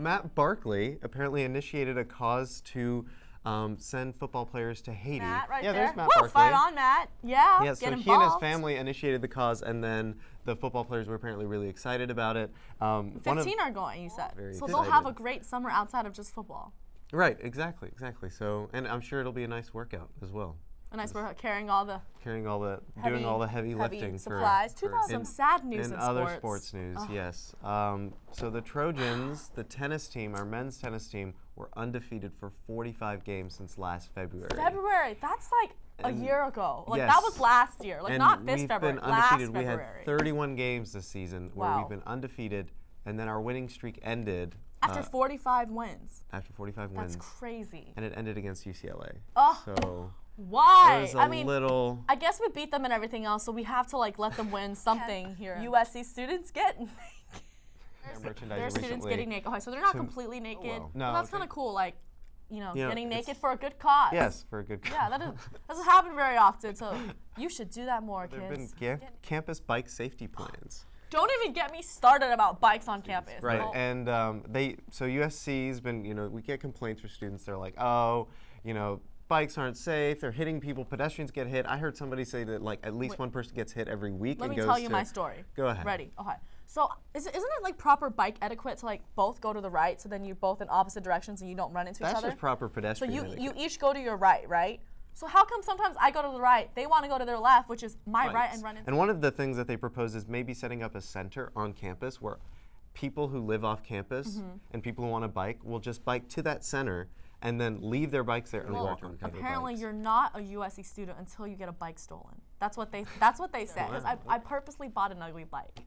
Matt Barkley apparently initiated a cause to send football players to Haiti. Matt right yeah, there. there's Matt Woo, Barkley. fight on, Matt. Yeah, Yeah, get so involved. he and his family initiated the cause, and then the football players were apparently really excited about it. 15 are going, you said. Very So excited. they'll have a great summer outside of just football. Right, exactly. So, and I'm sure it'll be a nice workout as well. A nice workout, carrying all the doing all the heavy lifting supplies. for Some sad news in other sports. sports news. Yes. So the Trojans, the tennis team, our men's tennis team, were undefeated for 45 games since last February. February. That's like a year ago. Like yes. that was last year. Like and not this we've February. been undefeated. Last We February. had 31 games this season where Wow. we've been undefeated, and then our winning streak ended After 45 wins. After 45 wins. That's crazy. And it ended against UCLA. Oh. So why? it was I mean, little. I guess we beat them and everything else, so we have to like let them win something here. USC students get naked. There are students getting naked. Okay, so they're not completely naked. Oh, wow. No, but that's okay. kind of cool, like, getting naked it's- for a good cause. Yes, for a good cause. Yeah, that doesn't happen very often, so you should do that more, There kids. have been campus bike safety plans. Don't even get me started about bikes on campus. Right, Oh. and so USC's been, we get complaints from students. They're like, bikes aren't safe. They're hitting people. Pedestrians get hit. I heard somebody say that like at least one person gets hit every week. Let and me goes tell you to, my story. Go ahead. Ready? Okay. So isn't it like proper bike etiquette to like both go to the right, so then you're both in opposite directions and you don't run into each That's other? just proper So pedestrian you etiquette. each go to your right, right? So how come sometimes I go to the right, they want to go to their left, which is my right, and run into. And one of the things that they propose is maybe setting up a center on campus where people who live off campus and people who want to bike will just bike to that center and then leave their bikes there and walk on covered Apparently, bikes. you're not a USC student until you get a bike stolen. That's what they said. 'Cause I purposely bought an ugly bike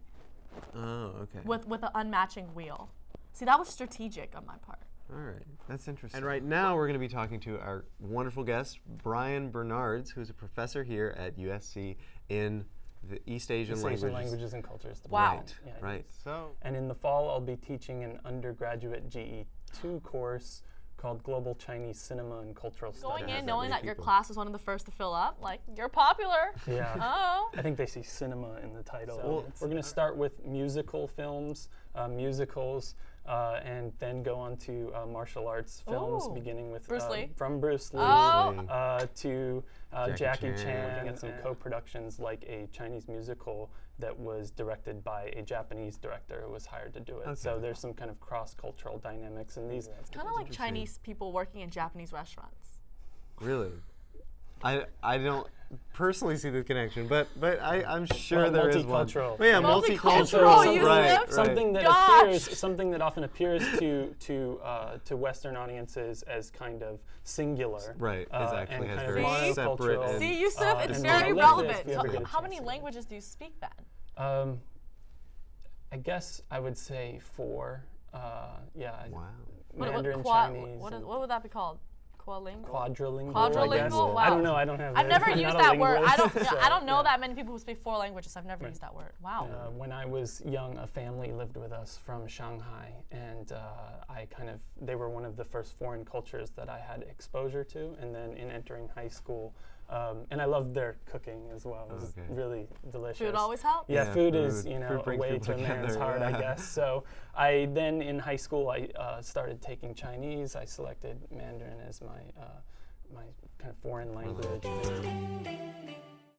Oh, okay. with an unmatching wheel. See, that was strategic on my part. All right, that's interesting. And right now we're going to be talking to our wonderful guest, Brian Bernards, who's a professor here at USC in the East Asian Languages and Cultures. Wow. Right, Yeah, right. So, and in the fall, I'll be teaching an undergraduate GE2 course called Global Chinese Cinema and Cultural Studies. Going in, that knowing many that your people. class was one of the first to fill up, like, you're popular. Yeah. Oh. I think they see cinema in the title. So We're going to start with musical films, musicals, and then go on to martial arts films, Ooh. beginning with Bruce Lee? from Bruce Lee Oh. to Jackie Chan, and some Okay. co-productions like a Chinese musical that was directed by a Japanese director who was hired to do it. Okay. So there's some kind of cross-cultural dynamics in these. Kind of like Chinese people working in Japanese restaurants. really, I don't personally see the connection, but I'm sure Well, there is one. multicultural. Well, yeah, Multicultural, multicultural. Youssef. Right. Something that Gosh. something that often appears to Western audiences as kind of singular. Right, exactly. And Has kind of very monocultural. separate and- See, Youssef, it's and very monolithic, relevant. if you ever get a How chance many to. languages do you speak then? I guess I would say 4. Yeah. Wow. Mandarin, qua- Chinese. what and would that be called? Quadlingual? Quadrilingual. Quadrilingual? I guess. Wow. I don't know. I don't have. I've never I'm used not a that word. I don't. linguist, I don't know yeah. that many people who speak 4 languages. I've never used that word. Wow. When I was young, a family lived with us from Shanghai, and they were one of the first foreign cultures that I had exposure to. And then in entering high school, and I loved their cooking as well. It was really delicious. Food always helps. Yeah, Yeah, food is, food a brings way people to a man's together, heart, I yeah. guess. So I then in high school, I started taking Chinese. I selected Mandarin as my my kind of foreign language.